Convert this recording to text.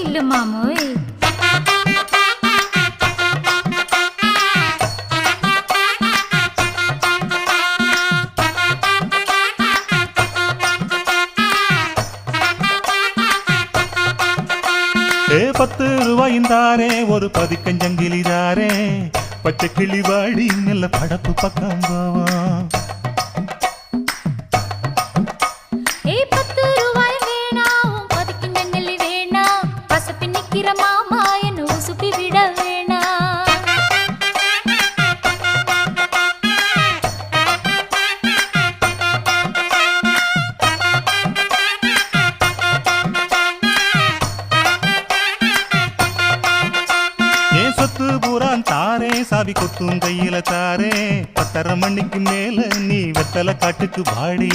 இல்ல மாமோய். ஏ 10 ரூபாயும் தாரே ஒரு பதிக்கஞ்சங்கிலி தாரே பச்சை கிளி வாடி நல்ல படப்பு பக்கம் போவோம். ஏய் 10 ரூபாய் வேணாம் பதிக்கஞ்சங்கிலி வேணாம் பசப்பி நிக்கிற மாமா என்ன உசுப்பி விட வேணாம். சொத்து பூரான் தாரே சாவி கொத்தும் கையில தாரே 10:30 மணிக்கு மேல நீ வெத்தலை காட்டுக்கு பாடி.